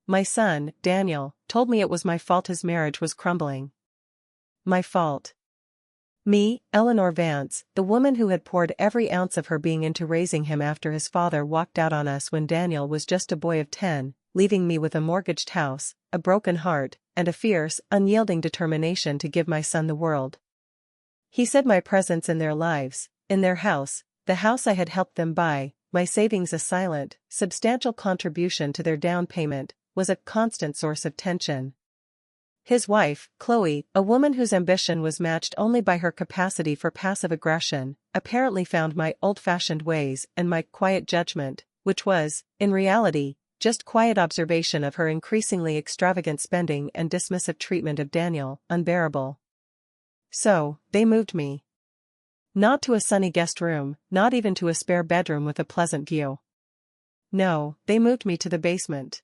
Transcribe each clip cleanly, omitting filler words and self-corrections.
My son, Daniel, told me it was my fault his marriage was crumbling. My fault. Me, Eleanor Vance, the woman who had poured every ounce of her being into raising him after his father walked out on us when Daniel was just a boy of 10, leaving me with a mortgaged house, a broken heart, and a fierce, unyielding determination to give my son the world. He said my presence in their lives, in their house, the house I had helped them buy, my savings a silent, substantial contribution to their down payment, was a constant source of tension. His wife, Chloe, a woman whose ambition was matched only by her capacity for passive aggression, apparently found my old-fashioned ways and my quiet judgment, which was, in reality, just quiet observation of her increasingly extravagant spending and dismissive treatment of Daniel, unbearable. So, they moved me. Not to a sunny guest room, not even to a spare bedroom with a pleasant view. No, they moved me to the basement.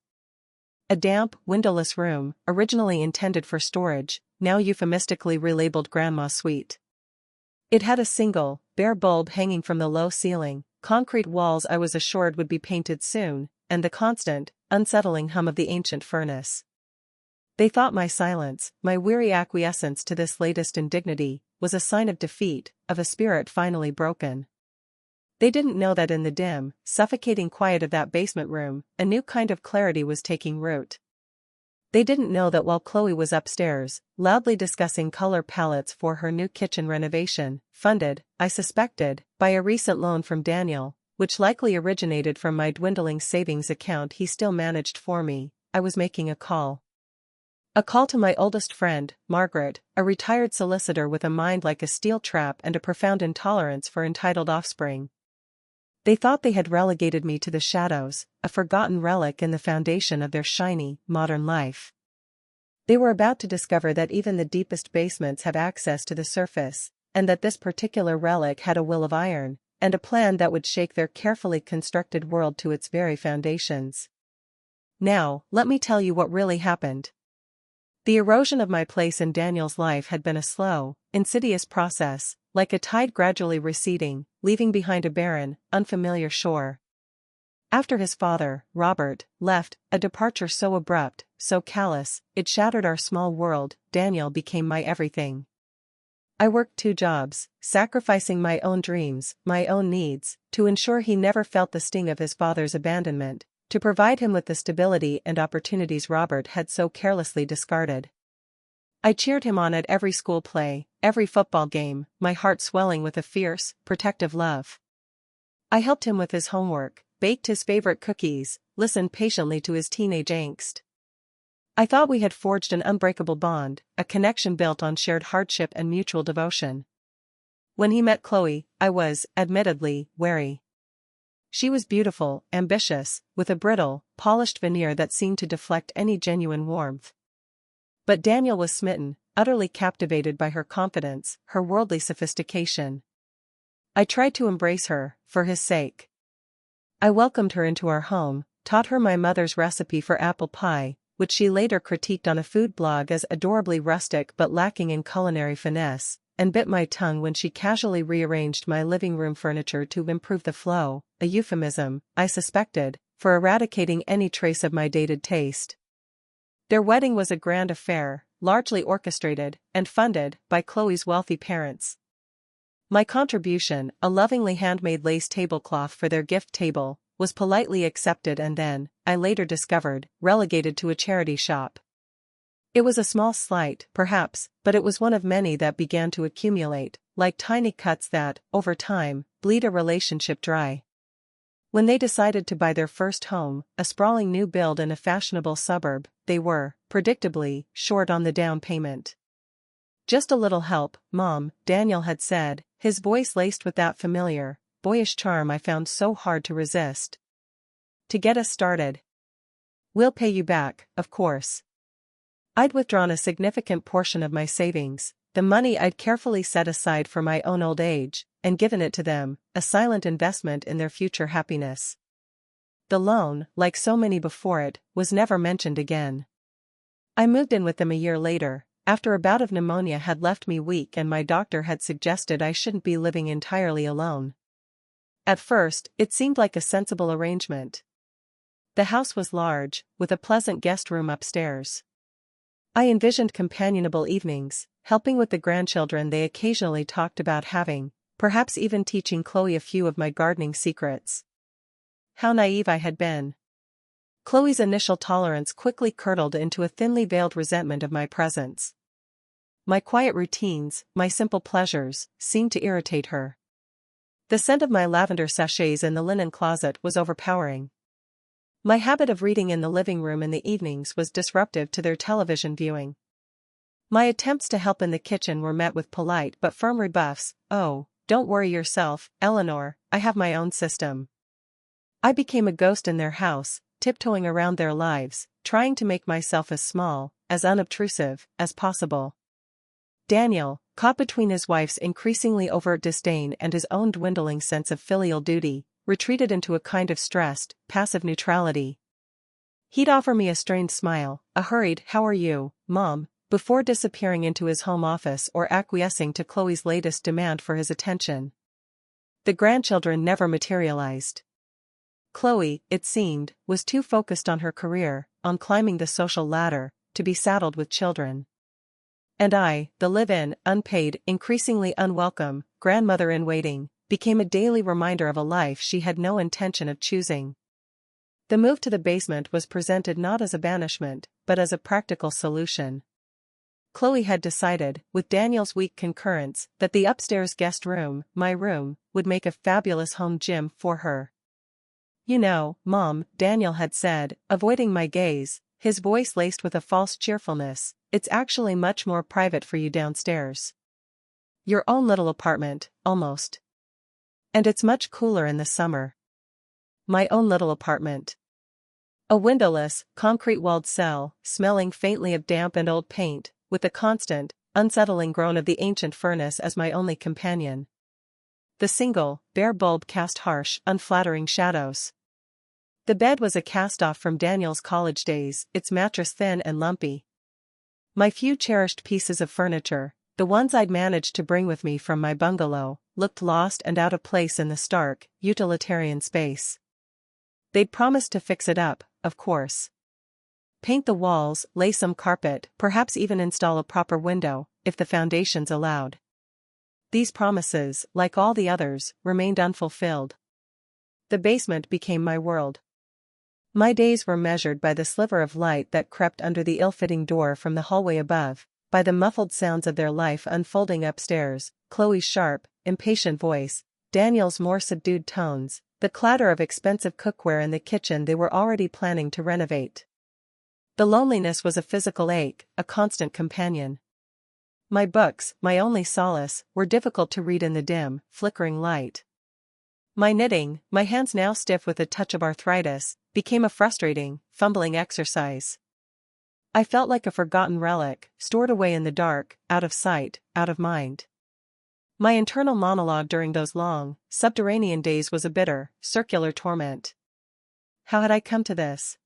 A damp, windowless room, originally intended for storage, now euphemistically relabeled Grandma's suite. It had a single, bare bulb hanging from the low ceiling, concrete walls I was assured would be painted soon, and the constant, unsettling hum of the ancient furnace. They thought my silence, my weary acquiescence to this latest indignity, was a sign of defeat, of a spirit finally broken. They didn't know that in the dim, suffocating quiet of that basement room, a new kind of clarity was taking root. They didn't know that while Chloe was upstairs, loudly discussing color palettes for her new kitchen renovation, funded, I suspected, by a recent loan from Daniel, which likely originated from my dwindling savings account he still managed for me, I was making a call. A call to my oldest friend, Margaret, a retired solicitor with a mind like a steel trap and a profound intolerance for entitled offspring. They thought they had relegated me to the shadows, a forgotten relic in the foundation of their shiny, modern life. They were about to discover that even the deepest basements have access to the surface, and that this particular relic had a will of iron, and a plan that would shake their carefully constructed world to its very foundations. Now, let me tell you what really happened. The erosion of my place in Daniel's life had been a slow, insidious process, like a tide gradually receding, leaving behind a barren, unfamiliar shore. After his father, Robert, left, a departure so abrupt, so callous, it shattered our small world, Daniel became my everything. I worked 2 jobs, sacrificing my own dreams, my own needs, to ensure he never felt the sting of his father's abandonment, to provide him with the stability and opportunities Robert had so carelessly discarded. I cheered him on at every school play, every football game, my heart swelling with a fierce, protective love. I helped him with his homework, baked his favorite cookies, listened patiently to his teenage angst. I thought we had forged an unbreakable bond, a connection built on shared hardship and mutual devotion. When he met Chloe, I was, admittedly, wary. She was beautiful, ambitious, with a brittle, polished veneer that seemed to deflect any genuine warmth. But Daniel was smitten, utterly captivated by her confidence, her worldly sophistication. I tried to embrace her, for his sake. I welcomed her into our home, taught her my mother's recipe for apple pie, which she later critiqued on a food blog as adorably rustic but lacking in culinary finesse, and bit my tongue when she casually rearranged my living room furniture to improve the flow, a euphemism, I suspected, for eradicating any trace of my dated taste. Their wedding was a grand affair, largely orchestrated and funded by Chloe's wealthy parents. My contribution, a lovingly handmade lace tablecloth for their gift table, was politely accepted and then, I later discovered, relegated to a charity shop. It was a small slight, perhaps, but it was one of many that began to accumulate, like tiny cuts that, over time, bleed a relationship dry. When they decided to buy their first home, a sprawling new build in a fashionable suburb, they were, predictably, short on the down payment. "Just a little help, Mom," Daniel had said, his voice laced with that familiar, boyish charm I found so hard to resist. "To get us started. We'll pay you back, of course." I'd withdrawn a significant portion of my savings, the money I'd carefully set aside for my own old age, and given it to them, a silent investment in their future happiness. The loan, like so many before it, was never mentioned again. I moved in with them a year later, after a bout of pneumonia had left me weak and my doctor had suggested I shouldn't be living entirely alone. At first, it seemed like a sensible arrangement. The house was large, with a pleasant guest room upstairs. I envisioned companionable evenings, helping with the grandchildren they occasionally talked about having, perhaps even teaching Chloe a few of my gardening secrets. How naive I had been. Chloe's initial tolerance quickly curdled into a thinly veiled resentment of my presence. My quiet routines, my simple pleasures, seemed to irritate her. The scent of my lavender sachets in the linen closet was overpowering. My habit of reading in the living room in the evenings was disruptive to their television viewing. My attempts to help in the kitchen were met with polite but firm rebuffs. "Oh, don't worry yourself, Eleanor, I have my own system." I became a ghost in their house, tiptoeing around their lives, trying to make myself as small, as unobtrusive, as possible. Daniel, caught between his wife's increasingly overt disdain and his own dwindling sense of filial duty, retreated into a kind of stressed, passive neutrality. He'd offer me a strained smile, a hurried "How are you, Mom?" before disappearing into his home office or acquiescing to Chloe's latest demand for his attention. The grandchildren never materialized. Chloe, it seemed, was too focused on her career, on climbing the social ladder, to be saddled with children. And I, the live-in, unpaid, increasingly unwelcome, grandmother-in-waiting, became a daily reminder of a life she had no intention of choosing. The move to the basement was presented not as a banishment, but as a practical solution. Chloe had decided, with Daniel's weak concurrence, that the upstairs guest room, my room, would make a fabulous home gym for her. "You know, Mom," Daniel had said, avoiding my gaze, his voice laced with a false cheerfulness, "it's actually much more private for you downstairs. Your own little apartment, almost. And it's much cooler in the summer." My own little apartment. A windowless, concrete-walled cell, smelling faintly of damp and old paint, with the constant, unsettling groan of the ancient furnace as my only companion. The single, bare bulb cast harsh, unflattering shadows. The bed was a cast-off from Daniel's college days, its mattress thin and lumpy. My few cherished pieces of furniture, the ones I'd managed to bring with me from my bungalow, looked lost and out of place in the stark, utilitarian space. They'd promised to fix it up, of course. Paint the walls, lay some carpet, perhaps even install a proper window, if the foundations allowed. These promises, like all the others, remained unfulfilled. The basement became my world. My days were measured by the sliver of light that crept under the ill-fitting door from the hallway above, by the muffled sounds of their life unfolding upstairs, Chloe's sharp, impatient voice, Daniel's more subdued tones, the clatter of expensive cookware in the kitchen they were already planning to renovate. The loneliness was a physical ache, a constant companion. My books, my only solace, were difficult to read in the dim, flickering light. My knitting, my hands now stiff with a touch of arthritis, became a frustrating, fumbling exercise. I felt like a forgotten relic, stored away in the dark, out of sight, out of mind. My internal monologue during those long, subterranean days was a bitter, circular torment. How had I come to this?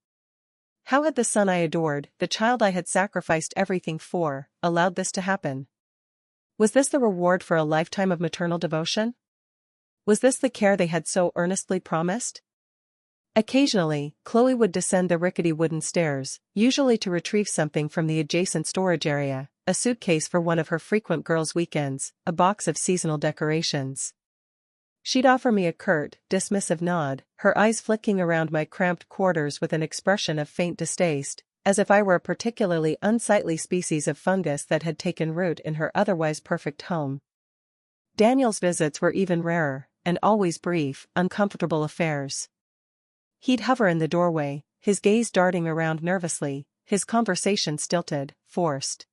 How had the son I adored, the child I had sacrificed everything for, allowed this to happen? Was this the reward for a lifetime of maternal devotion? Was this the care they had so earnestly promised? Occasionally, Chloe would descend the rickety wooden stairs, usually to retrieve something from the adjacent storage area, a suitcase for one of her frequent girls' weekends, a box of seasonal decorations. She'd offer me a curt, dismissive nod, her eyes flicking around my cramped quarters with an expression of faint distaste, as if I were a particularly unsightly species of fungus that had taken root in her otherwise perfect home. Daniel's visits were even rarer, and always brief, uncomfortable affairs. He'd hover in the doorway, his gaze darting around nervously, his conversation stilted, forced.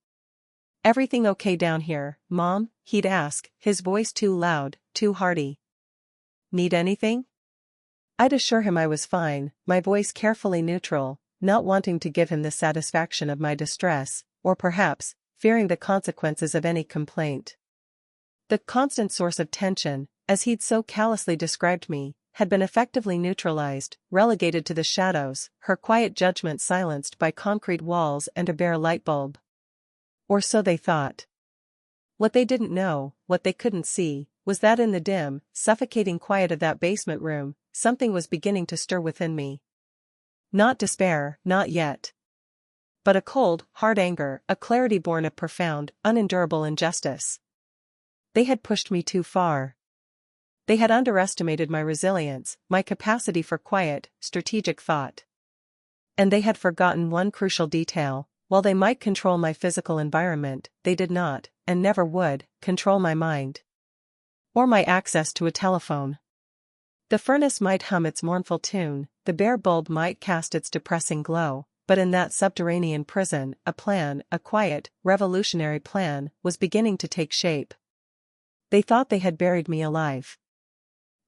"Everything okay down here, Mom?" he'd ask, his voice too loud, too hearty. "Need anything?" I'd assure him I was fine, my voice carefully neutral, not wanting to give him the satisfaction of my distress, or perhaps, fearing the consequences of any complaint. The constant source of tension, as he'd so callously described me, had been effectively neutralized, relegated to the shadows, her quiet judgment silenced by concrete walls and a bare light bulb. Or so they thought. What they didn't know, what they couldn't see, was that in the dim, suffocating quiet of that basement room, something was beginning to stir within me. Not despair, not yet. But a cold, hard anger, a clarity born of profound, unendurable injustice. They had pushed me too far. They had underestimated my resilience, my capacity for quiet, strategic thought. And they had forgotten one crucial detail: while they might control my physical environment, they did not, and never would, control my mind. Or my access to a telephone. The furnace might hum its mournful tune, the bare bulb might cast its depressing glow, but in that subterranean prison, a plan, a quiet, revolutionary plan, was beginning to take shape. They thought they had buried me alive.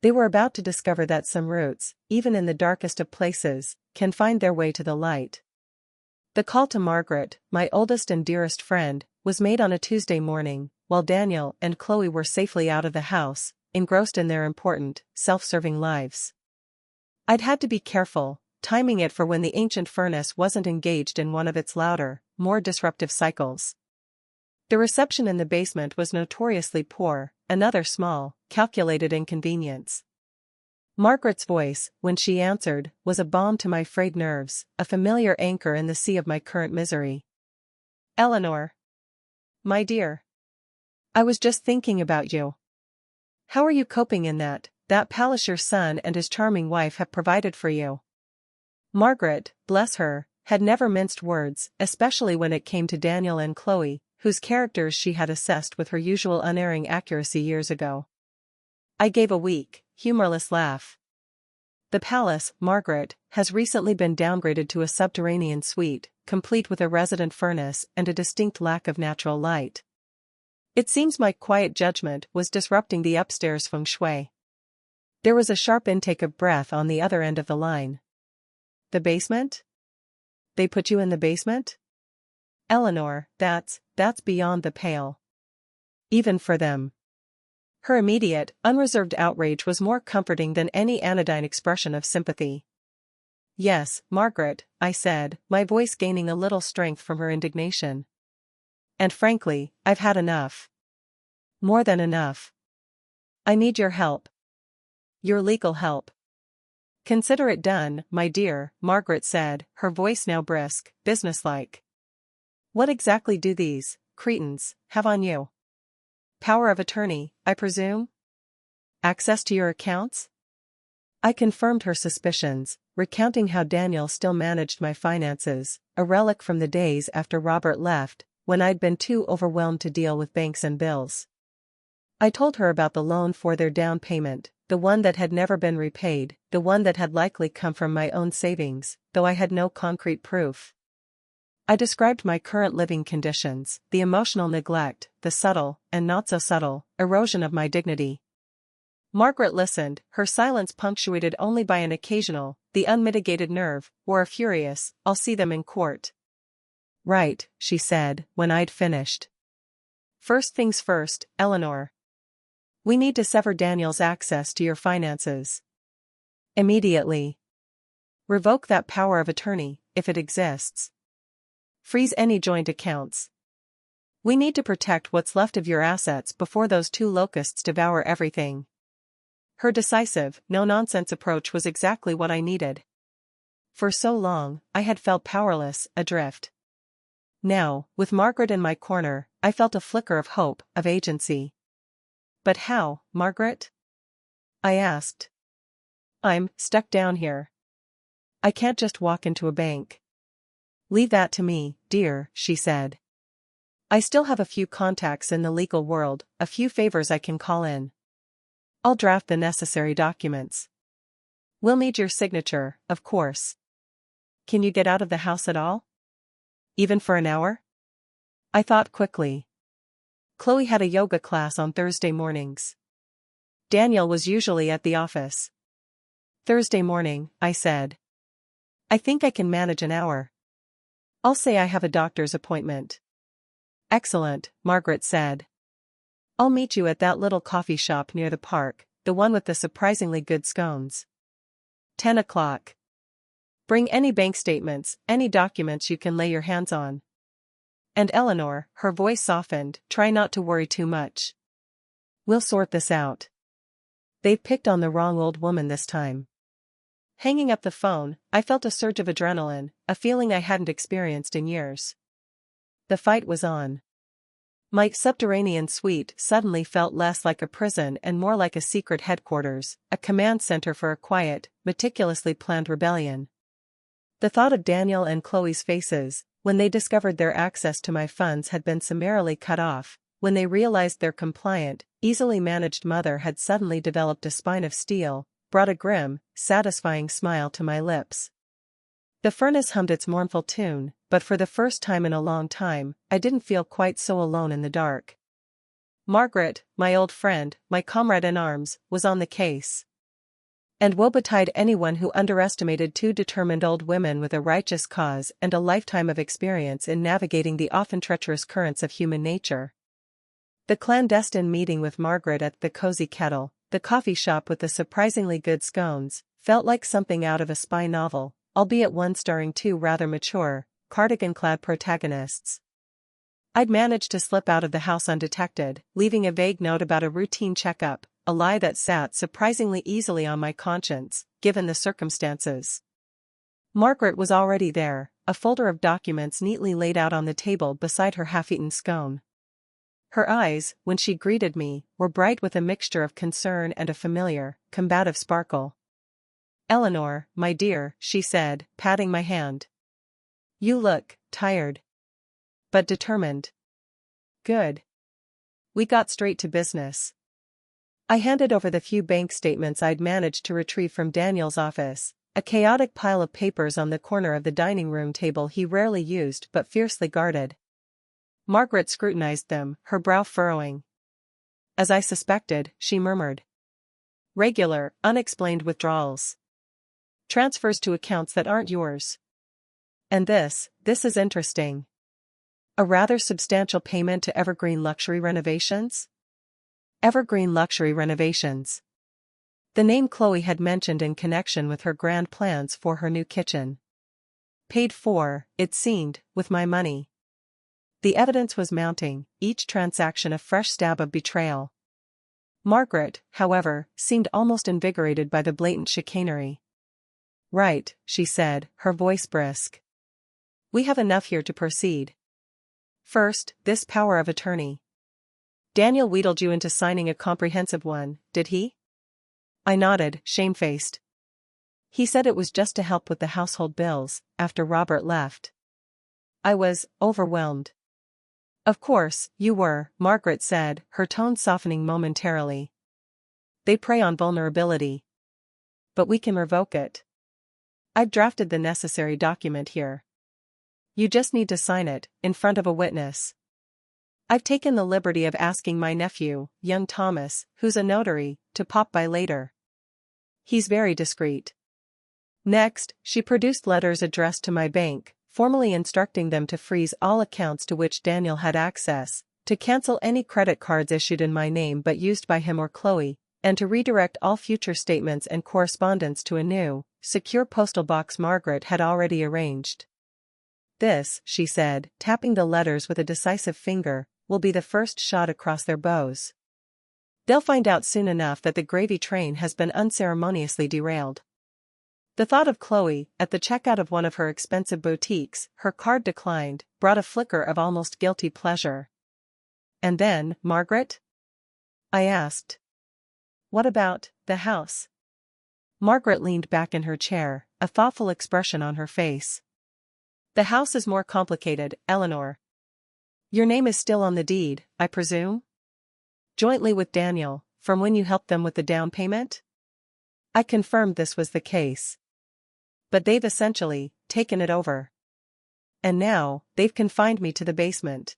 They were about to discover that some roots, even in the darkest of places, can find their way to the light. The call to Margaret, my oldest and dearest friend, was made on a Tuesday morning, while Daniel and Chloe were safely out of the house, engrossed in their important, self-serving lives. I'd had to be careful, timing it for when the ancient furnace wasn't engaged in one of its louder, more disruptive cycles. The reception in the basement was notoriously poor, another small, calculated inconvenience. Margaret's voice, when she answered, was a balm to my frayed nerves, a familiar anchor in the sea of my current misery. "Eleanor. My dear. I was just thinking about you. How are you coping in that palace your son and his charming wife have provided for you?" Margaret, bless her, had never minced words, especially when it came to Daniel and Chloe, whose characters she had assessed with her usual unerring accuracy years ago. I gave a weak, humorless laugh. "The palace, Margaret, has recently been downgraded to a subterranean suite, complete with a resident furnace and a distinct lack of natural light. It seems my quiet judgment was disrupting the upstairs feng shui." There was a sharp intake of breath on the other end of the line. "The basement? They put you in the basement? Eleanor, that's beyond the pale. Even for them." Her immediate, unreserved outrage was more comforting than any anodyne expression of sympathy. "Yes, Margaret," I said, my voice gaining a little strength from her indignation. "And frankly, I've had enough. More than enough. I need your help. Your legal help." "Consider it done, my dear," Margaret said, her voice now brisk, businesslike. "What exactly do these cretins have on you? Power of attorney, I presume? Access to your accounts?" I confirmed her suspicions, recounting how Daniel still managed my finances, a relic from the days after Robert left, when I'd been too overwhelmed to deal with banks and bills. I told her about the loan for their down payment, the one that had never been repaid, the one that had likely come from my own savings, though I had no concrete proof. I described my current living conditions, the emotional neglect, the subtle, and not so subtle, erosion of my dignity. Margaret listened, her silence punctuated only by an occasional, the unmitigated nerve, or a furious, "I'll see them in court." "Right," she said, when I'd finished. "First things first, Eleanor. We need to sever Daniel's access to your finances. Immediately. Revoke that power of attorney, if it exists. Freeze any joint accounts. We need to protect what's left of your assets before those two locusts devour everything." Her decisive, no-nonsense approach was exactly what I needed. For so long, I had felt powerless, adrift. Now, with Margaret in my corner, I felt a flicker of hope, of agency. "But how, Margaret?" I asked. "I'm stuck down here. I can't just walk into a bank." "Leave that to me, dear," she said. "I still have a few contacts in the legal world, a few favors I can call in. I'll draft the necessary documents. We'll need your signature, of course. Can you get out of the house at all? Even for an hour?" I thought quickly. Chloe had a yoga class on Thursday mornings. Daniel was usually at the office. "Thursday morning," I said. "I think I can manage an hour. I'll say I have a doctor's appointment." "Excellent," Margaret said. "I'll meet you at that little coffee shop near the park, the one with the surprisingly good scones. 10 o'clock. Bring any bank statements, any documents you can lay your hands on. And Eleanor," her voice softened, "try not to worry too much. We'll sort this out. They've picked on the wrong old woman this time." Hanging up the phone, I felt a surge of adrenaline, a feeling I hadn't experienced in years. The fight was on. My subterranean suite suddenly felt less like a prison and more like a secret headquarters, a command center for a quiet, meticulously planned rebellion. The thought of Daniel and Chloe's faces, when they discovered their access to my funds had been summarily cut off, when they realized their compliant, easily managed mother had suddenly developed a spine of steel, brought a grim, satisfying smile to my lips. The furnace hummed its mournful tune, but for the first time in a long time, I didn't feel quite so alone in the dark. Margaret, my old friend, my comrade in arms, was on the case. And woe betide anyone who underestimated two determined old women with a righteous cause and a lifetime of experience in navigating the often treacherous currents of human nature. The clandestine meeting with Margaret at the Cozy Kettle, the coffee shop with the surprisingly good scones, felt like something out of a spy novel, albeit one starring two rather mature, cardigan-clad protagonists. I'd managed to slip out of the house undetected, leaving a vague note about a routine checkup, a lie that sat surprisingly easily on my conscience, given the circumstances. Margaret was already there, a folder of documents neatly laid out on the table beside her half-eaten scone. Her eyes, when she greeted me, were bright with a mixture of concern and a familiar, combative sparkle. "Eleanor, my dear," she said, patting my hand. "You look tired. But determined. Good. We got straight to business." I handed over the few bank statements I'd managed to retrieve from Daniel's office, a chaotic pile of papers on the corner of the dining room table he rarely used but fiercely guarded. Margaret scrutinized them, her brow furrowing. "As I suspected," she murmured. "Regular, unexplained withdrawals. Transfers to accounts that aren't yours. And this is interesting. A rather substantial payment to Evergreen Luxury Renovations?" Evergreen Luxury Renovations. The name Chloe had mentioned in connection with her grand plans for her new kitchen. Paid for, it seemed, with my money. The evidence was mounting, each transaction a fresh stab of betrayal. Margaret, however, seemed almost invigorated by the blatant chicanery. "Right," she said, her voice brisk. "We have enough here to proceed. First, this power of attorney. Daniel wheedled you into signing a comprehensive one, did he?" I nodded, shamefaced. "He said it was just to help with the household bills, after Robert left." I was overwhelmed. "Of course, you were," Margaret said, her tone softening momentarily. "They prey on vulnerability. But we can revoke it. I've drafted the necessary document here. You just need to sign it, in front of a witness. I've taken the liberty of asking my nephew, young Thomas, who's a notary, to pop by later. He's very discreet." Next, she produced letters addressed to my bank, formally instructing them to freeze all accounts to which Daniel had access, to cancel any credit cards issued in my name but used by him or Chloe, and to redirect all future statements and correspondence to a new, secure postal box Margaret had already arranged. "This," she said, tapping the letters with a decisive finger, "will be the first shot across their bows. They'll find out soon enough that the gravy train has been unceremoniously derailed." The thought of Chloe, at the checkout of one of her expensive boutiques, her card declined, brought a flicker of almost guilty pleasure. "And then, Margaret?" I asked. "What about the house?" Margaret leaned back in her chair, a thoughtful expression on her face. "The house is more complicated, Eleanor. Your name is still on the deed, I presume? Jointly with Daniel, from when you helped them with the down payment?" I confirmed this was the case. "But they've essentially taken it over. And now, they've confined me to the basement."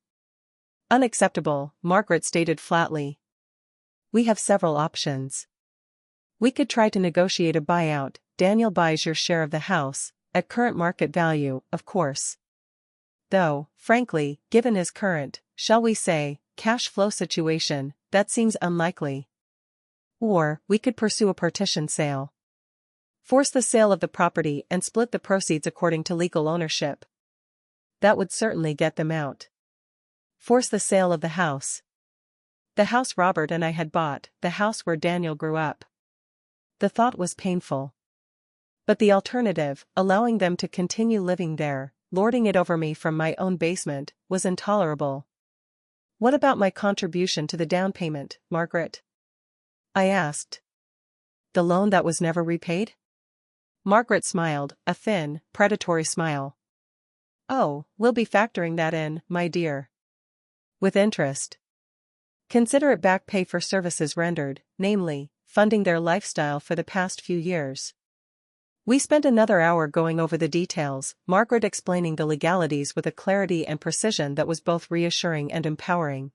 "Unacceptable," Margaret stated flatly. "We have several options. We could try to negotiate a buyout. Daniel buys your share of the house, at current market value, of course. Though, frankly, given his current, shall we say, cash flow situation, that seems unlikely. Or, we could pursue a partition sale. Force the sale of the property and split the proceeds according to legal ownership. That would certainly get them out. Force the sale of the house. The house Robert and I had bought, the house where Daniel grew up." The thought was painful. But the alternative, allowing them to continue living there, lording it over me from my own basement, was intolerable. "What about my contribution to the down payment, Margaret?" I asked. "The loan that was never repaid?" Margaret smiled, a thin, predatory smile. "Oh, we'll be factoring that in, my dear. With interest. Consider it back pay for services rendered, namely, funding their lifestyle for the past few years." We spent another hour going over the details, Margaret explaining the legalities with a clarity and precision that was both reassuring and empowering.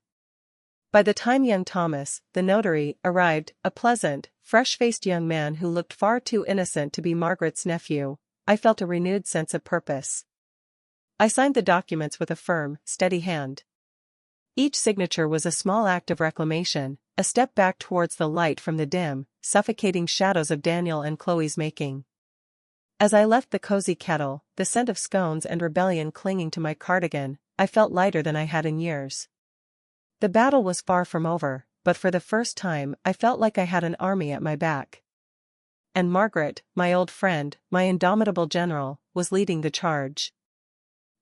By the time young Thomas, the notary, arrived, a pleasant, fresh-faced young man who looked far too innocent to be Margaret's nephew, I felt a renewed sense of purpose. I signed the documents with a firm, steady hand. Each signature was a small act of reclamation, a step back towards the light from the dim, suffocating shadows of Daniel and Chloe's making. As I left the cozy kettle, the scent of scones and rebellion clinging to my cardigan, I felt lighter than I had in years. The battle was far from over, but for the first time I felt like I had an army at my back. And Margaret, my old friend, my indomitable general, was leading the charge.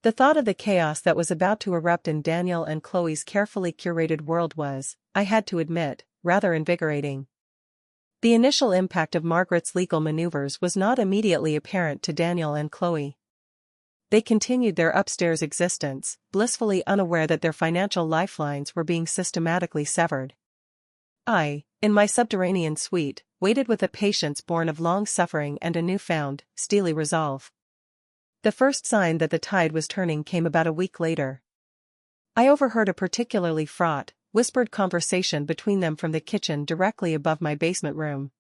The thought of the chaos that was about to erupt in Daniel and Chloe's carefully curated world was, I had to admit, rather invigorating. The initial impact of Margaret's legal maneuvers was not immediately apparent to Daniel and Chloe. They continued their upstairs existence, blissfully unaware that their financial lifelines were being systematically severed. I, in my subterranean suite, waited with a patience born of long suffering and a newfound, steely resolve. The first sign that the tide was turning came about a week later. I overheard a particularly fraught, whispered conversation between them from the kitchen directly above my basement room.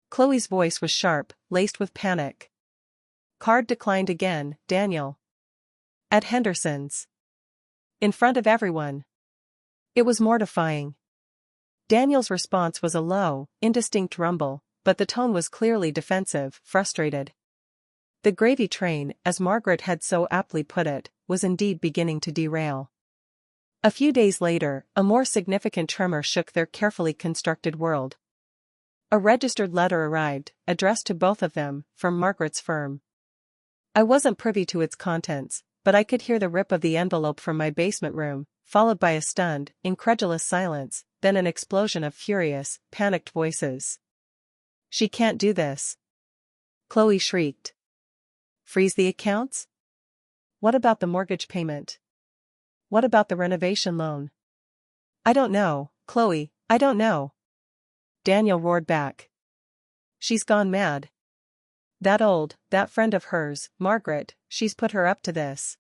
Chloe's voice was sharp, laced with panic. "Card declined again, Daniel. At Henderson's. In front of everyone." It was mortifying. Daniel's response was a low, indistinct rumble, but the tone was clearly defensive, frustrated. The gravy train, as Margaret had so aptly put it, was indeed beginning to derail. A few days later, a more significant tremor shook their carefully constructed world. A registered letter arrived, addressed to both of them, from Margaret's firm. I wasn't privy to its contents, but I could hear the rip of the envelope from my basement room, followed by a stunned, incredulous silence, then an explosion of furious, panicked voices. "She can't do this!" Chloe shrieked. "Freeze the accounts? What about the mortgage payment? What about the renovation loan?" "I don't know, Chloe, I don't know." Daniel roared back. "She's gone mad. That friend of hers, Margaret, she's put her up to this."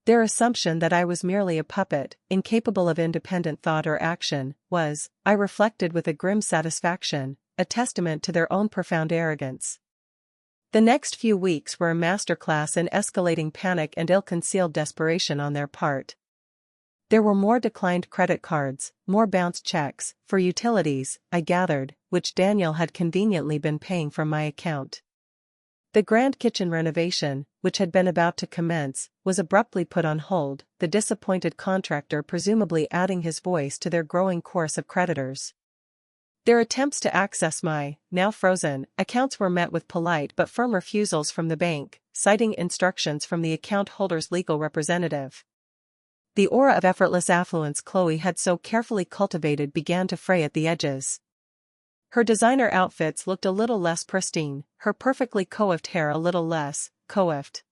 Their assumption that I was merely a puppet, incapable of independent thought or action, was, I reflected with a grim satisfaction, a testament to their own profound arrogance. The next few weeks were a masterclass in escalating panic and ill-concealed desperation on their part. There were more declined credit cards, more bounced checks, for utilities, I gathered, which Daniel had conveniently been paying from my account. The grand kitchen renovation, which had been about to commence, was abruptly put on hold, the disappointed contractor presumably adding his voice to their growing chorus of creditors. Their attempts to access my, now frozen, accounts were met with polite but firm refusals from the bank, citing instructions from the account holder's legal representative. The aura of effortless affluence Chloe had so carefully cultivated began to fray at the edges. Her designer outfits looked a little less pristine, her perfectly coiffed hair a little less coiffed.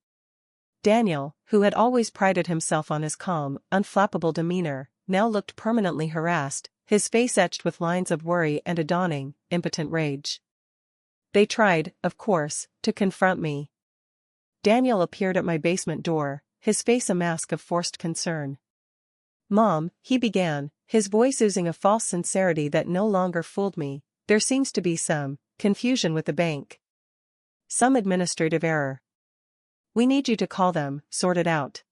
Daniel, who had always prided himself on his calm, unflappable demeanor, now looked permanently harassed, his face etched with lines of worry and a dawning, impotent rage. They tried, of course, to confront me. Daniel appeared at my basement door, his face a mask of forced concern. "Mom," he began, his voice oozing a false sincerity that no longer fooled me, "there seems to be some confusion with the bank. Some administrative error. We need you to call them, sort it out."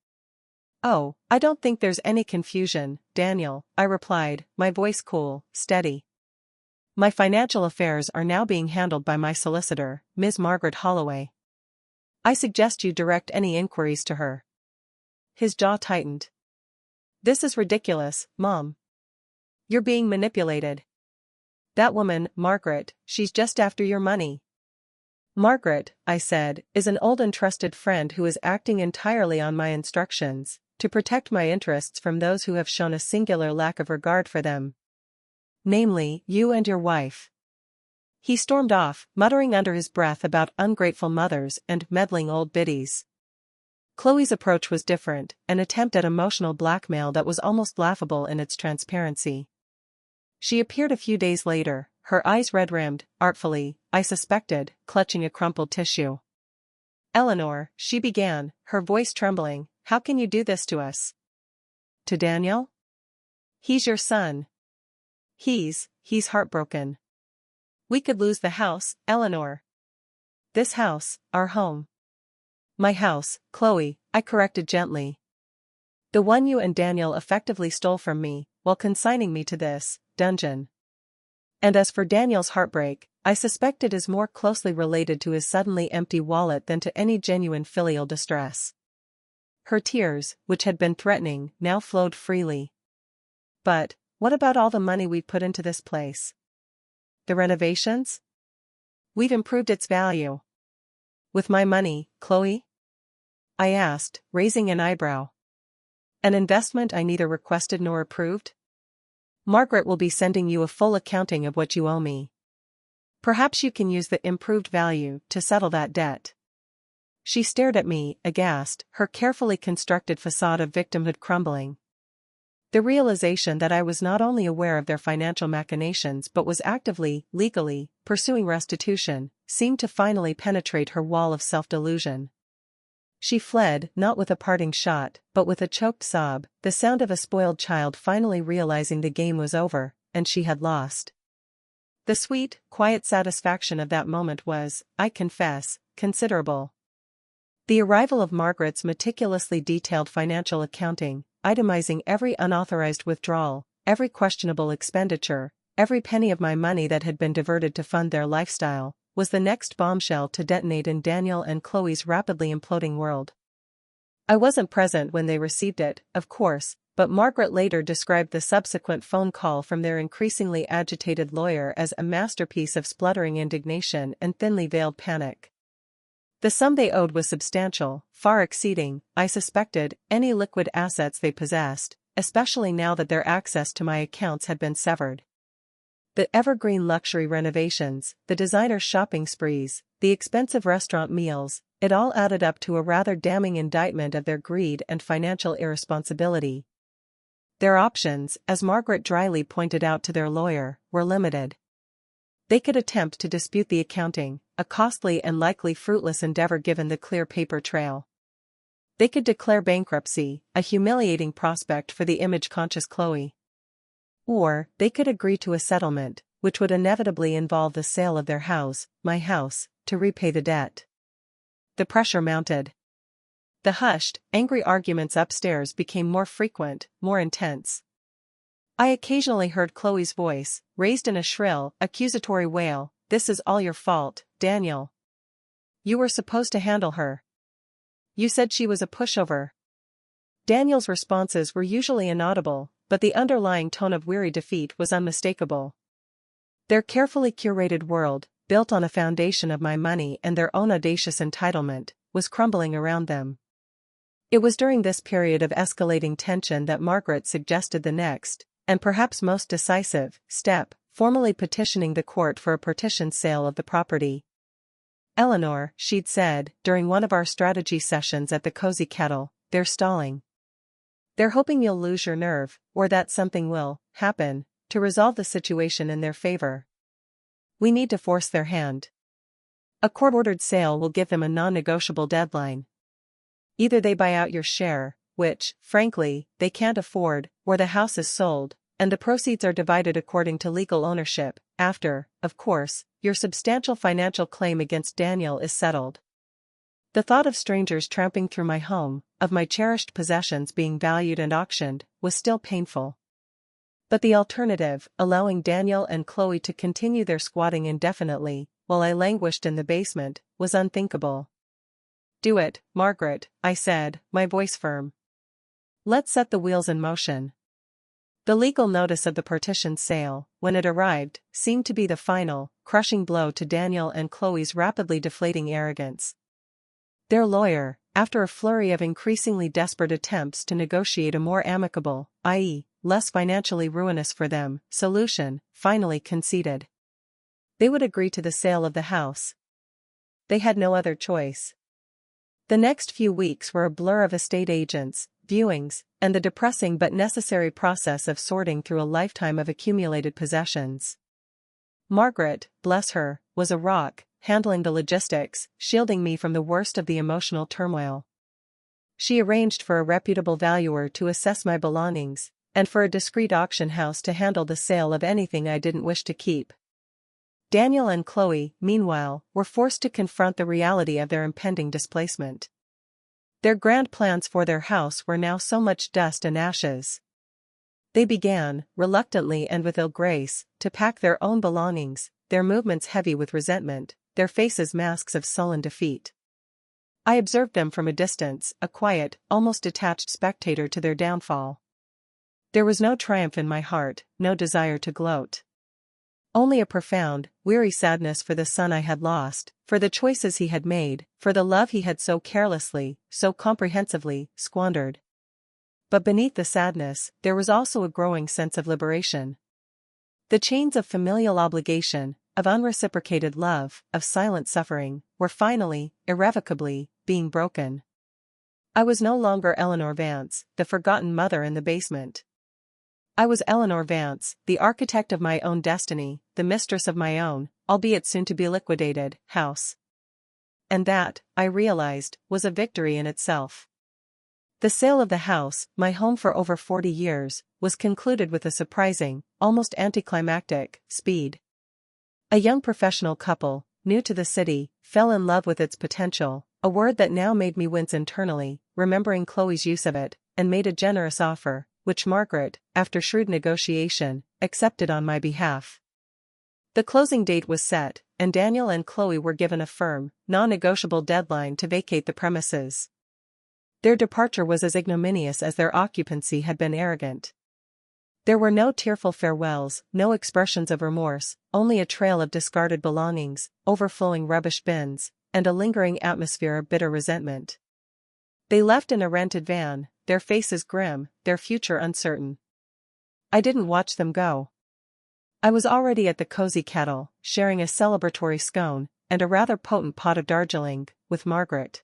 "Oh, I don't think there's any confusion, Daniel," I replied, my voice cool, steady. "My financial affairs are now being handled by my solicitor, Ms. Margaret Holloway. I suggest you direct any inquiries to her." His jaw tightened. "This is ridiculous, Mom. You're being manipulated. That woman, Margaret, she's just after your money." Margaret, I said, is an old and trusted friend who is acting entirely on my instructions, to protect my interests from those who have shown a singular lack of regard for them. Namely, you and your wife. He stormed off, muttering under his breath about ungrateful mothers and meddling old biddies. Chloe's approach was different, an attempt at emotional blackmail that was almost laughable in its transparency. She appeared a few days later, her eyes red-rimmed, artfully, I suspected, clutching a crumpled tissue. "Eleanor," she began, her voice trembling, "how can you do this to us?" "To Daniel? He's your son. He's heartbroken. We could lose the house, Eleanor. This house, our home." "My house, Chloe," I corrected gently. "The one you and Daniel effectively stole from me, while consigning me to this dungeon. And as for Daniel's heartbreak, I suspect it is more closely related to his suddenly empty wallet than to any genuine filial distress." Her tears, which had been threatening, now flowed freely. "But, what about all the money we put into this place? The renovations? We've improved its value." "With my money, Chloe?" I asked, raising an eyebrow. "An investment I neither requested nor approved? Margaret will be sending you a full accounting of what you owe me. Perhaps you can use the improved value to settle that debt." She stared at me, aghast, her carefully constructed facade of victimhood crumbling. The realization that I was not only aware of their financial machinations but was actively, legally, pursuing restitution, seemed to finally penetrate her wall of self-delusion. She fled, not with a parting shot, but with a choked sob, the sound of a spoiled child finally realizing the game was over, and she had lost. The sweet, quiet satisfaction of that moment was, I confess, considerable. The arrival of Margaret's meticulously detailed financial accounting, itemizing every unauthorized withdrawal, every questionable expenditure, every penny of my money that had been diverted to fund their lifestyle, was the next bombshell to detonate in Daniel and Chloe's rapidly imploding world. I wasn't present when they received it, of course, but Margaret later described the subsequent phone call from their increasingly agitated lawyer as a masterpiece of spluttering indignation and thinly veiled panic. The sum they owed was substantial, far exceeding, I suspected, any liquid assets they possessed, especially now that their access to my accounts had been severed. The evergreen luxury renovations, the designer shopping sprees, the expensive restaurant meals, it all added up to a rather damning indictment of their greed and financial irresponsibility. Their options, as Margaret dryly pointed out to their lawyer, were limited. They could attempt to dispute the accounting, a costly and likely fruitless endeavor given the clear paper trail. They could declare bankruptcy, a humiliating prospect for the image-conscious Chloe. Or, they could agree to a settlement, which would inevitably involve the sale of their house, my house, to repay the debt. The pressure mounted. The hushed, angry arguments upstairs became more frequent, more intense. I occasionally heard Chloe's voice, raised in a shrill, accusatory wail, "This is all your fault, Daniel. You were supposed to handle her. You said she was a pushover." Daniel's responses were usually inaudible, but the underlying tone of weary defeat was unmistakable. Their carefully curated world, built on a foundation of my money and their own audacious entitlement, was crumbling around them. It was during this period of escalating tension that Margaret suggested the next, and perhaps most decisive, step, formally petitioning the court for a partition sale of the property. "Eleanor," she'd said, during one of our strategy sessions at the Cozy Kettle, "they're stalling. They're hoping you'll lose your nerve, or that something will happen to resolve the situation in their favor. We need to force their hand. A court-ordered sale will give them a non-negotiable deadline. Either they buy out your share, which, frankly, they can't afford, or the house is sold, and the proceeds are divided according to legal ownership, after, of course, your substantial financial claim against Daniel is settled." The thought of strangers tramping through my home, of my cherished possessions being valued and auctioned, was still painful. But the alternative, allowing Daniel and Chloe to continue their squatting indefinitely, while I languished in the basement, was unthinkable. "Do it, Margaret," I said, my voice firm. "Let's set the wheels in motion." The legal notice of the partition sale, when it arrived, seemed to be the final, crushing blow to Daniel and Chloe's rapidly deflating arrogance. Their lawyer, after a flurry of increasingly desperate attempts to negotiate a more amicable, i.e., less financially ruinous for them, solution, finally conceded. They would agree to the sale of the house. They had no other choice. The next few weeks were a blur of estate agents, viewings, and the depressing but necessary process of sorting through a lifetime of accumulated possessions. Margaret, bless her, was a rock, handling the logistics, shielding me from the worst of the emotional turmoil. She arranged for a reputable valuer to assess my belongings, and for a discreet auction house to handle the sale of anything I didn't wish to keep. Daniel and Chloe, meanwhile, were forced to confront the reality of their impending displacement. Their grand plans for their house were now so much dust and ashes. They began, reluctantly and with ill grace, to pack their own belongings, their movements heavy with resentment, their faces masks of sullen defeat. I observed them from a distance, a quiet, almost detached spectator to their downfall. There was no triumph in my heart, no desire to gloat. Only a profound, weary sadness for the son I had lost, for the choices he had made, for the love he had so carelessly, so comprehensively, squandered. But beneath the sadness, there was also a growing sense of liberation. The chains of familial obligation, of unreciprocated love, of silent suffering, were finally, irrevocably, being broken. I was no longer Eleanor Vance, the forgotten mother in the basement. I was Eleanor Vance, the architect of my own destiny, the mistress of my own, albeit soon to be liquidated, house. And that, I realized, was a victory in itself. The sale of the house, my home for over 40 years, was concluded with a surprising, almost anticlimactic, speed. A young professional couple, new to the city, fell in love with its potential, a word that now made me wince internally, remembering Chloe's use of it, and made a generous offer, which Margaret, after shrewd negotiation, accepted on my behalf. The closing date was set, and Daniel and Chloe were given a firm, non-negotiable deadline to vacate the premises. Their departure was as ignominious as their occupancy had been arrogant. There were no tearful farewells, no expressions of remorse, only a trail of discarded belongings, overflowing rubbish bins, and a lingering atmosphere of bitter resentment. They left in a rented van, their faces grim, their future uncertain. I didn't watch them go. I was already at the cozy kettle, sharing a celebratory scone, and a rather potent pot of Darjeeling, with Margaret.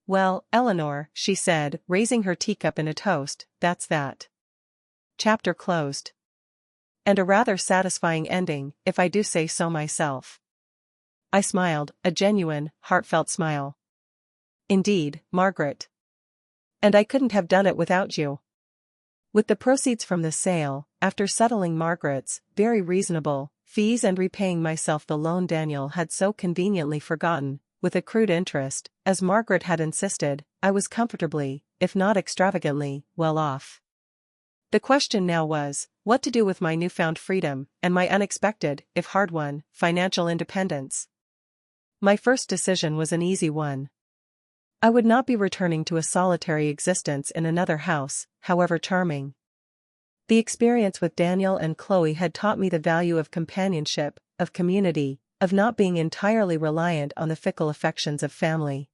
"Well, Eleanor," she said, raising her teacup in a toast, "that's that. Chapter closed. And a rather satisfying ending, if I do say so myself." I smiled, a genuine, heartfelt smile. "Indeed, Margaret. And I couldn't have done it without you." With the proceeds from the sale, after settling Margaret's, very reasonable, fees and repaying myself the loan Daniel had so conveniently forgotten, with accrued interest, as Margaret had insisted, I was comfortably, if not extravagantly, well off. The question now was, what to do with my newfound freedom, and my unexpected, if hard-won, financial independence. My first decision was an easy one. I would not be returning to a solitary existence in another house, however charming. The experience with Daniel and Chloe had taught me the value of companionship, of community, of not being entirely reliant on the fickle affections of family.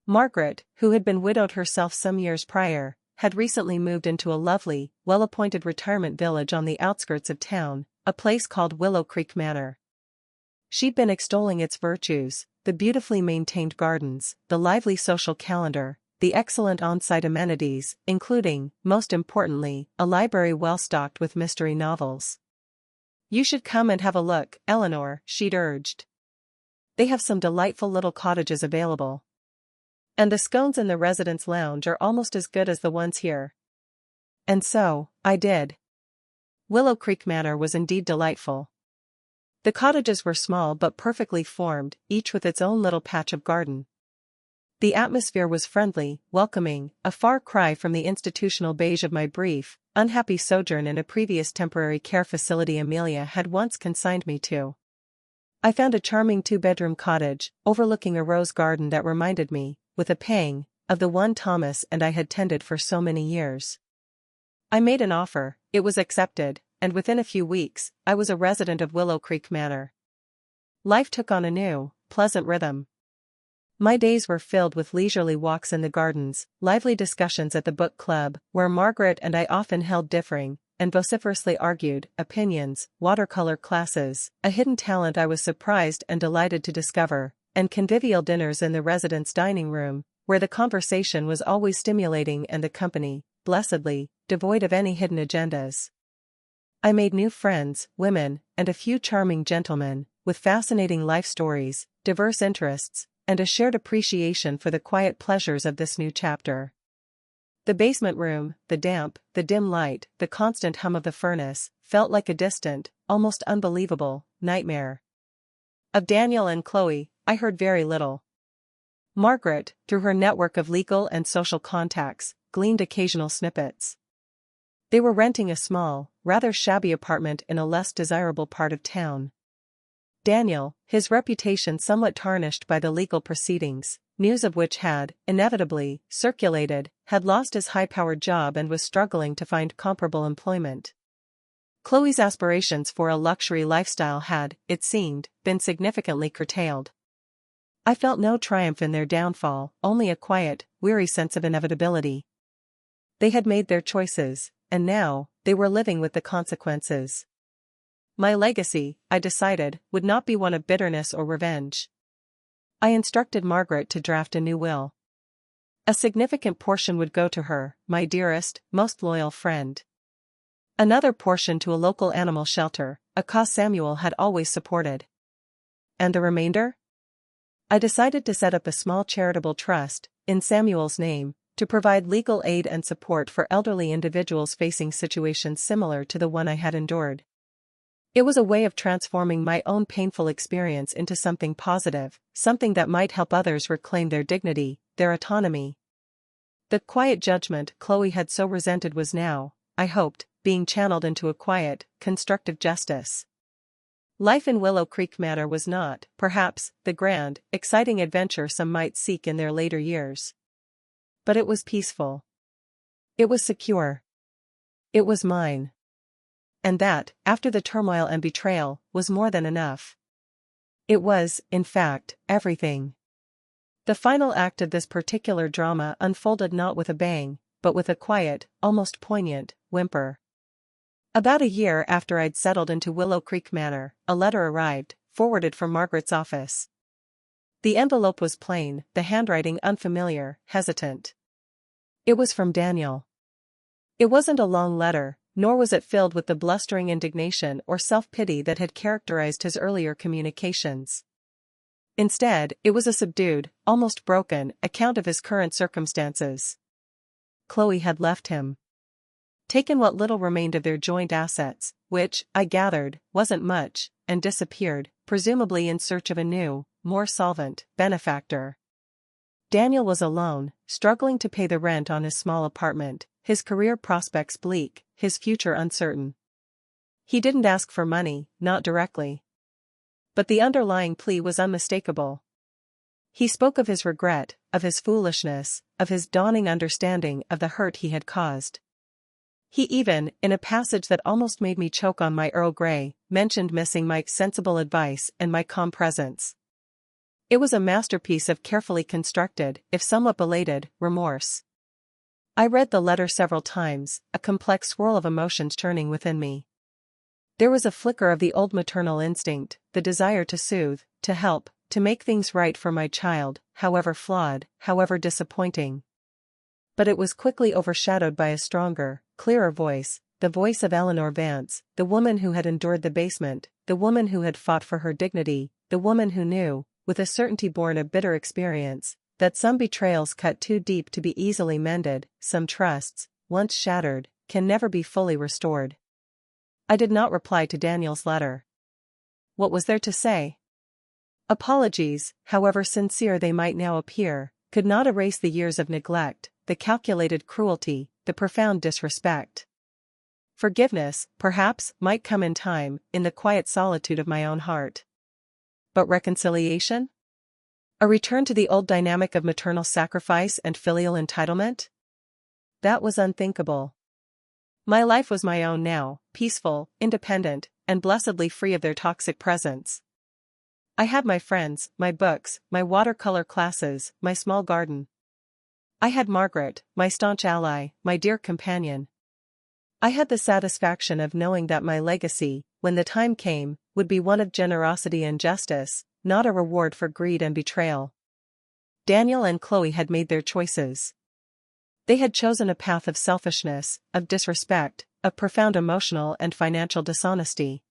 Margaret, who had been widowed herself some years prior, had recently moved into a lovely, well-appointed retirement village on the outskirts of town, a place called Willow Creek Manor. She'd been extolling its virtues, the beautifully maintained gardens, the lively social calendar, the excellent on-site amenities, including, most importantly, a library well-stocked with mystery novels. "You should come and have a look, Eleanor," she'd urged. "They have some delightful little cottages available. And the scones in the residence lounge are almost as good as the ones here." And so, I did. Willow Creek Manor was indeed delightful. The cottages were small but perfectly formed, each with its own little patch of garden. The atmosphere was friendly, welcoming, a far cry from the institutional beige of my brief, unhappy sojourn in a previous temporary care facility Amelia had once consigned me to. I found a charming two-bedroom cottage, overlooking a rose garden that reminded me, with a pang, of the one Thomas and I had tended for so many years. I made an offer, it was accepted, and within a few weeks, I was a resident of Willow Creek Manor. Life took on a new, pleasant rhythm. My days were filled with leisurely walks in the gardens, lively discussions at the book club, where Margaret and I often held differing, and vociferously argued, opinions, watercolor classes, a hidden talent I was surprised and delighted to discover, and convivial dinners in the residence dining room, where the conversation was always stimulating and the company, blessedly, devoid of any hidden agendas. I made new friends, women, and a few charming gentlemen, with fascinating life stories, diverse interests, and a shared appreciation for the quiet pleasures of this new chapter. The basement room, the damp, the dim light, the constant hum of the furnace, felt like a distant, almost unbelievable, nightmare. Of Daniel and Chloe, I heard very little. Margaret, through her network of legal and social contacts, gleaned occasional snippets. They were renting a small, rather shabby apartment in a less desirable part of town. Daniel, his reputation somewhat tarnished by the legal proceedings, news of which had, inevitably, circulated, had lost his high-powered job and was struggling to find comparable employment. Chloe's aspirations for a luxury lifestyle had, it seemed, been significantly curtailed. I felt no triumph in their downfall, only a quiet, weary sense of inevitability. They had made their choices, and now, they were living with the consequences. My legacy, I decided, would not be one of bitterness or revenge. I instructed Margaret to draft a new will. A significant portion would go to her, my dearest, most loyal friend. Another portion to a local animal shelter, a cause Samuel had always supported. And the remainder? I decided to set up a small charitable trust, in Samuel's name, to provide legal aid and support for elderly individuals facing situations similar to the one I had endured. It was a way of transforming my own painful experience into something positive, something that might help others reclaim their dignity, their autonomy. The quiet judgment Chloe had so resented was now, I hoped, being channeled into a quiet, constructive justice. Life in Willow Creek Manor was not, perhaps, the grand, exciting adventure some might seek in their later years. But it was peaceful. It was secure. It was mine. And that, after the turmoil and betrayal, was more than enough. It was, in fact, everything. The final act of this particular drama unfolded not with a bang, but with a quiet, almost poignant, whimper. About a year after I'd settled into Willow Creek Manor, a letter arrived, forwarded from Margaret's office. The envelope was plain, the handwriting unfamiliar, hesitant. It was from Daniel. It wasn't a long letter, nor was it filled with the blustering indignation or self-pity that had characterized his earlier communications. Instead, it was a subdued, almost broken, account of his current circumstances. Chloe had left him. Taken what little remained of their joint assets, which, I gathered, wasn't much, and disappeared, presumably in search of a new, more solvent, benefactor. Daniel was alone, struggling to pay the rent on his small apartment, his career prospects bleak, his future uncertain. He didn't ask for money, not directly. But the underlying plea was unmistakable. He spoke of his regret, of his foolishness, of his dawning understanding of the hurt he had caused. He even, in a passage that almost made me choke on my Earl Grey, mentioned missing Mike's sensible advice and my calm presence. It was a masterpiece of carefully constructed, if somewhat belated, remorse. I read the letter several times, a complex swirl of emotions churning within me. There was a flicker of the old maternal instinct, the desire to soothe, to help, to make things right for my child, however flawed, however disappointing. But it was quickly overshadowed by a stronger, clearer voice, the voice of Eleanor Vance, the woman who had endured the basement, the woman who had fought for her dignity, the woman who knew, with a certainty born of bitter experience, that some betrayals cut too deep to be easily mended, some trusts, once shattered, can never be fully restored. I did not reply to Daniel's letter. What was there to say? Apologies, however sincere they might now appear, could not erase the years of neglect, the calculated cruelty, the profound disrespect. Forgiveness, perhaps, might come in time, in the quiet solitude of my own heart. But reconciliation? A return to the old dynamic of maternal sacrifice and filial entitlement? That was unthinkable. My life was my own now, peaceful, independent, and blessedly free of their toxic presence. I had my friends, my books, my watercolor classes, my small garden. I had Margaret, my staunch ally, my dear companion. I had the satisfaction of knowing that my legacy, when the time came, would be one of generosity and justice, not a reward for greed and betrayal. Daniel and Chloe had made their choices. They had chosen a path of selfishness, of disrespect, of profound emotional and financial dishonesty.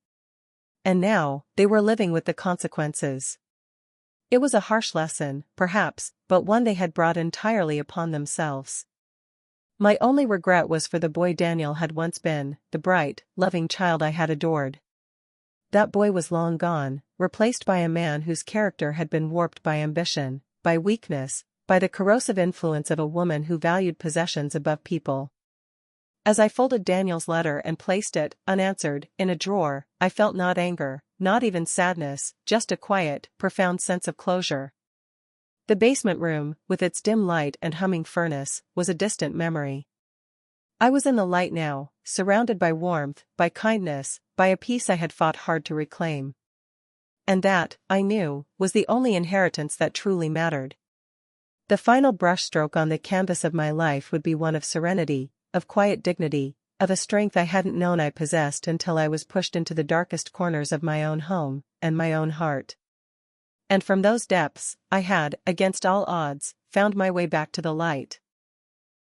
And now, they were living with the consequences. It was a harsh lesson, perhaps, but one they had brought entirely upon themselves. My only regret was for the boy Daniel had once been, the bright, loving child I had adored. That boy was long gone, replaced by a man whose character had been warped by ambition, by weakness, by the corrosive influence of a woman who valued possessions above people. As I folded Daniel's letter and placed it, unanswered, in a drawer, I felt not anger, not even sadness, just a quiet, profound sense of closure. The basement room, with its dim light and humming furnace, was a distant memory. I was in the light now, surrounded by warmth, by kindness, by a peace I had fought hard to reclaim. And that, I knew, was the only inheritance that truly mattered. The final brushstroke on the canvas of my life would be one of serenity, of quiet dignity, of a strength I hadn't known I possessed until I was pushed into the darkest corners of my own home, and my own heart. And from those depths, I had, against all odds, found my way back to the light.